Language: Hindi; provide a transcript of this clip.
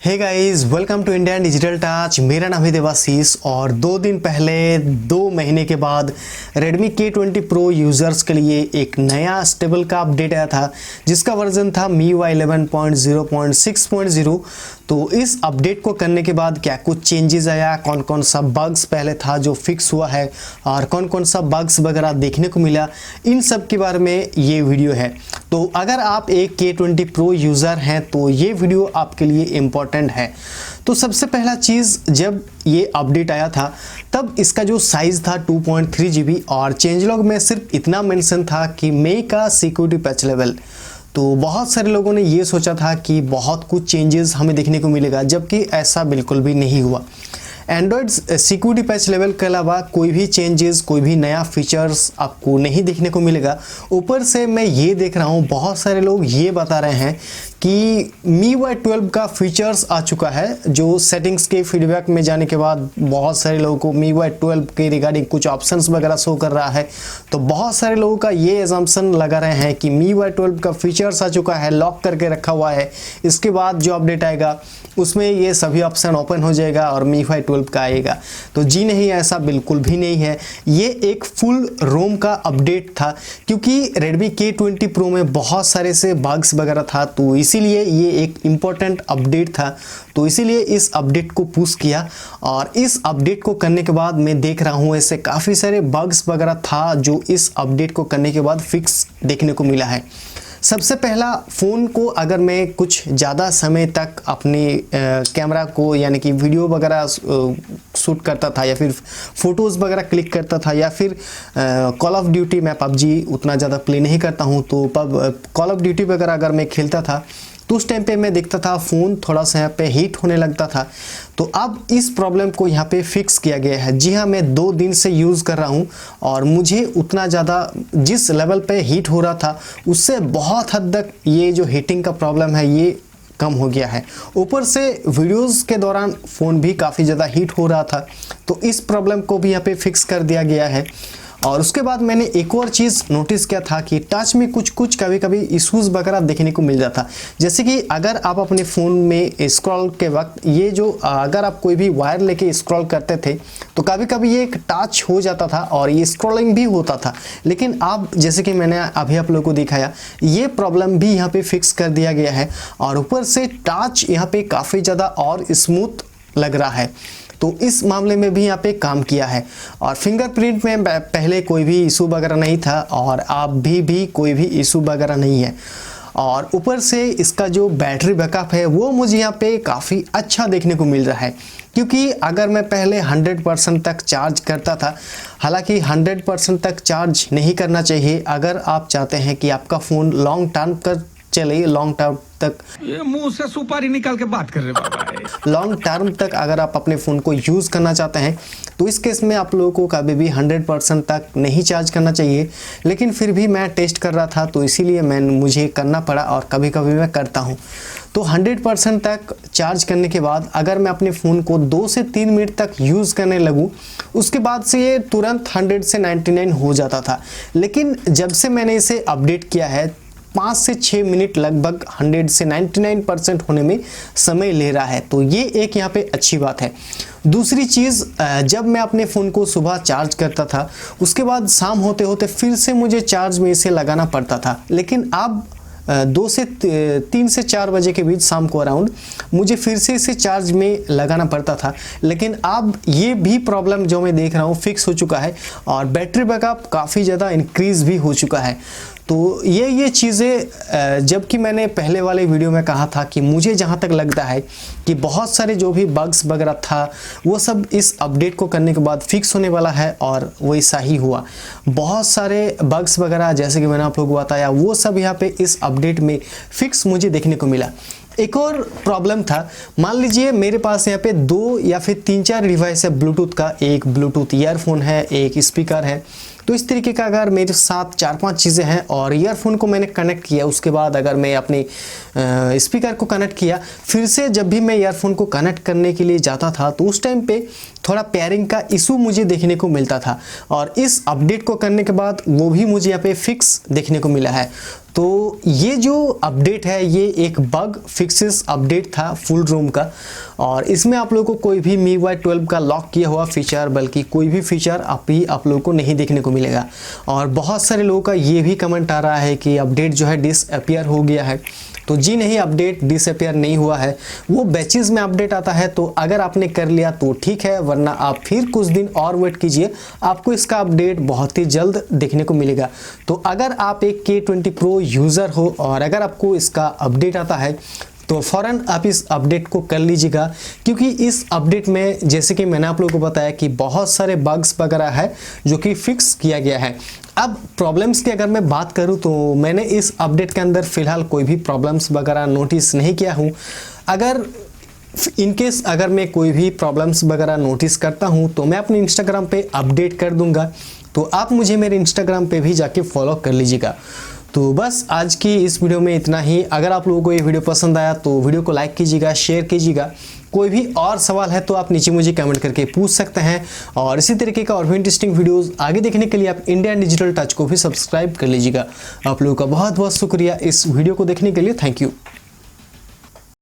Hey guys, welcome to Indian digital touch. मेरा नाम है देवाशीष और 2 दिन पहले 2 महीने के बाद Redmi K20 Pro यूज़र्स के लिए एक नया स्टेबल का अपडेट आया था जिसका वर्जन था MIUI 11.0.6.0। तो इस अपडेट को करने के बाद क्या कुछ चेंजेस आया, कौन कौन सा बग्स पहले था जो फिक्स हुआ है और कौन कौन सा बग्स वगैरह देखने को मिला, इन सब के बारे में ये वीडियो है। तो अगर आप एक K20 Pro यूज़र हैं तो ये वीडियो आपके लिए इम्पोर्टेंट है। तो सबसे पहला चीज़, जब ये अपडेट आया था तब इसका जो साइज़ था 2.3 GB और चेंज लॉग में सिर्फ इतना मेंशन था कि मे का सिक्योरिटी पैच लेवल। तो बहुत सारे लोगों ने ये सोचा था कि बहुत कुछ चेंजेस हमें देखने को मिलेगा, जबकि ऐसा बिल्कुल भी नहीं हुआ। एंड्रॉयड सिक्योरिटी पैच लेवल के अलावा कोई भी चेंजेस, कोई भी नया फीचर्स आपको नहीं देखने को मिलेगा। ऊपर से मैं ये देख रहा हूँ बहुत सारे लोग ये बता रहे हैं कि MIUI 12 का फीचर्स आ चुका है, जो सेटिंग्स के फीडबैक में जाने के बाद बहुत सारे लोगों को MIUI 12 के रिगार्डिंग कुछ ऑप्शंस वगैरह शो कर रहा है। तो बहुत सारे लोगों का ये एजम्पशन लगा रहे हैं कि MIUI 12 का फीचर्स आ चुका है, लॉक करके रखा हुआ है, इसके बाद जो अपडेट आएगा उसमें ये सभी ऑप्शन ओपन हो जाएगा और MIUI 12 का आएगा। तो जी नहीं, ऐसा बिल्कुल भी नहीं है। ये एक फुल रोम का अपडेट था क्योंकि Redmi K20 Pro में बहुत सारे से बग्स वगैरह था, तो इसीलिए ये एक इम्पोर्टेंट अपडेट था। तो इसीलिए इस अपडेट को पुश किया और इस अपडेट को करने के बाद मैं देख रहा हूँ ऐसे काफ़ी सारे बग्स वगैरह था जो इस अपडेट को करने के बाद फिक्स देखने को मिला है। सबसे पहला, फ़ोन को अगर मैं कुछ ज़्यादा समय तक अपने कैमरा को यानी कि वीडियो वगैरह शूट करता था या फिर फ़ोटोज़ वगैरह क्लिक करता था या फिर कॉल ऑफ ड्यूटी, मैं PUBG उतना ज़्यादा प्ले नहीं करता हूँ, तो कॉल ऑफ ड्यूटी वगैरह अगर मैं खेलता था तो उस टाइम पे मैं देखता था फ़ोन थोड़ा सा यहाँ पे हीट होने लगता था। तो अब इस प्रॉब्लम को यहाँ पे फिक्स किया गया है। जी हाँ, मैं 2 दिन से यूज़ कर रहा हूँ और मुझे उतना ज़्यादा जिस लेवल पे हीट हो रहा था उससे बहुत हद तक ये जो हीटिंग का प्रॉब्लम है ये कम हो गया है। ऊपर से वीडियोज़ के दौरान फ़ोन भी काफ़ी ज़्यादा हीट हो रहा था, तो इस प्रॉब्लम को भी यहाँ पे फिक्स कर दिया गया है। और उसके बाद मैंने एक और चीज़ नोटिस किया था कि टच में कुछ कभी कभी इश्यूज़ वगैरह देखने को मिल जाता। जैसे कि अगर आप अपने फ़ोन में स्क्रॉल के वक्त ये जो अगर आप कोई भी वायर लेके स्क्रॉल करते थे तो कभी कभी ये एक टच हो जाता था और ये स्क्रॉलिंग भी होता था। लेकिन अब जैसे कि मैंने अभी आप लोगों को दिखाया, ये प्रॉब्लम भी यहाँ पे फिक्स कर दिया गया है और ऊपर से टच यहाँ पे काफ़ी ज़्यादा और स्मूथ लग रहा है। तो इस मामले में भी यहाँ पे काम किया है। और फिंगरप्रिंट में पहले कोई भी इशू वगैरह नहीं था और अब भी कोई भी इशू वगैरह नहीं है। और ऊपर से इसका जो बैटरी बैकअप है वो मुझे यहाँ पे काफ़ी अच्छा देखने को मिल रहा है, क्योंकि अगर मैं पहले 100% तक चार्ज करता था, हालांकि 100% तक चार्ज नहीं करना चाहिए अगर आप चाहते हैं कि आपका फ़ोन लॉन्ग टर्म कर चले, लॉन्ग टर्म तक, ये मुंह से सुपारी निकाल के बात कर रहे बाबा। लॉन्ग टर्म तक अगर आप अपने फ़ोन को यूज़ करना चाहते हैं तो इस केस में आप लोगों को कभी भी 100% तक नहीं चार्ज करना चाहिए। लेकिन फिर भी मैं टेस्ट कर रहा था तो इसीलिए मुझे करना पड़ा और कभी कभी मैं करता हूँ। तो 100% तक चार्ज करने के बाद अगर मैं अपने फ़ोन को 2 से 3 मिनट तक यूज़ करने लगूँ, उसके बाद से ये तुरंत 100 से 99 हो जाता था। लेकिन जब से मैंने इसे अपडेट किया है 5 से 6 मिनट लगभग 100 से 99% होने में समय ले रहा है। तो ये एक यहाँ पे अच्छी बात है। दूसरी चीज़, जब मैं अपने फ़ोन को सुबह चार्ज करता था उसके बाद शाम होते होते फिर से मुझे चार्ज में इसे लगाना पड़ता था। लेकिन अब 3 से 4 बजे के बीच शाम को अराउंड मुझे फिर से इसे चार्ज में लगाना पड़ता था। लेकिन अब ये भी प्रॉब्लम जो मैं देख रहा हूँ फिक्स हो चुका है और बैटरी बैकअप काफ़ी ज़्यादा इंक्रीज़ भी हो चुका है। तो ये चीज़ें, जबकि मैंने पहले वाले वीडियो में कहा था कि मुझे जहाँ तक लगता है कि बहुत सारे जो भी बग्स वगैरह था वो सब इस अपडेट को करने के बाद फिक्स होने वाला है और वैसा ही हुआ। बहुत सारे बग्स वगैरह जैसे कि मैंने आप लोगों को बताया वो सब यहाँ पे इस अपडेट में फिक्स मुझे देखने को मिला। एक और प्रॉब्लम था, मान लीजिए मेरे पास यहाँ पे 2 या फिर 3-4 डिवाइस है ब्लूटूथ का, एक ब्लूटूथ ईयरफोन है, एक स्पीकर है, तो इस तरीके का अगर मेरे साथ 4-5 चीज़ें हैं और ईयरफोन को मैंने कनेक्ट किया, उसके बाद अगर मैं अपने स्पीकर को कनेक्ट किया, फिर से जब भी मैं ईयरफोन को कनेक्ट करने के लिए जाता था तो उस टाइम पे थोड़ा पेयरिंग का इशू मुझे देखने को मिलता था। और इस अपडेट को करने के बाद वो भी मुझे यहाँ पे फिक्स देखने को मिला है। तो ये जो अपडेट है ये एक बग फिक्सेस अपडेट था फुल रोम का, और इसमें आप लोगों को कोई भी MIUI 12 का लॉक किया हुआ फीचर, बल्कि कोई भी फीचर आप लोगों को नहीं देखने को मिलेगा। और बहुत सारे लोगों का ये भी कमेंट आ रहा है कि अपडेट जो है डिसअपियर हो गया है। तो जी नहीं, अपडेट डिसअपियर नहीं हुआ है, वो बैचेस में अपडेट आता है। तो अगर आपने कर लिया तो ठीक है, वरना आप फिर कुछ दिन और वेट कीजिए, आपको इसका अपडेट बहुत ही जल्द देखने को मिलेगा। तो अगर आप एक K20 Pro यूज़र हो और अगर आपको इसका अपडेट आता है तो फ़ौरन आप इस अपडेट को कर लीजिएगा, क्योंकि इस अपडेट में जैसे कि मैंने आप लोगों को बताया कि बहुत सारे बग्स वगैरह है जो कि फिक्स किया गया है। अब प्रॉब्लम्स की अगर मैं बात करूं तो मैंने इस अपडेट के अंदर फ़िलहाल कोई भी प्रॉब्लम्स वगैरह नोटिस नहीं किया हूं। अगर इनकेस अगर मैं कोई भी प्रॉब्लम्स वगैरह नोटिस करता हूं तो मैं अपने इंस्टाग्राम पे अपडेट कर दूंगा, तो आप मुझे मेरे इंस्टाग्राम पे भी जाके फॉलो कर लीजिएगा। तो बस आज की इस वीडियो में इतना ही। अगर आप लोगों को ये वीडियो पसंद आया तो वीडियो को लाइक कीजिएगा, शेयर कीजिएगा। कोई भी और सवाल है तो आप नीचे मुझे कमेंट करके पूछ सकते हैं, और इसी तरीके का और भी इंटरेस्टिंग वीडियोस आगे देखने के लिए आप इंडिया डिजिटल टच को भी सब्सक्राइब कर लीजिएगा। आप लोगों का बहुत बहुत शुक्रिया इस वीडियो को देखने के लिए। Thank you.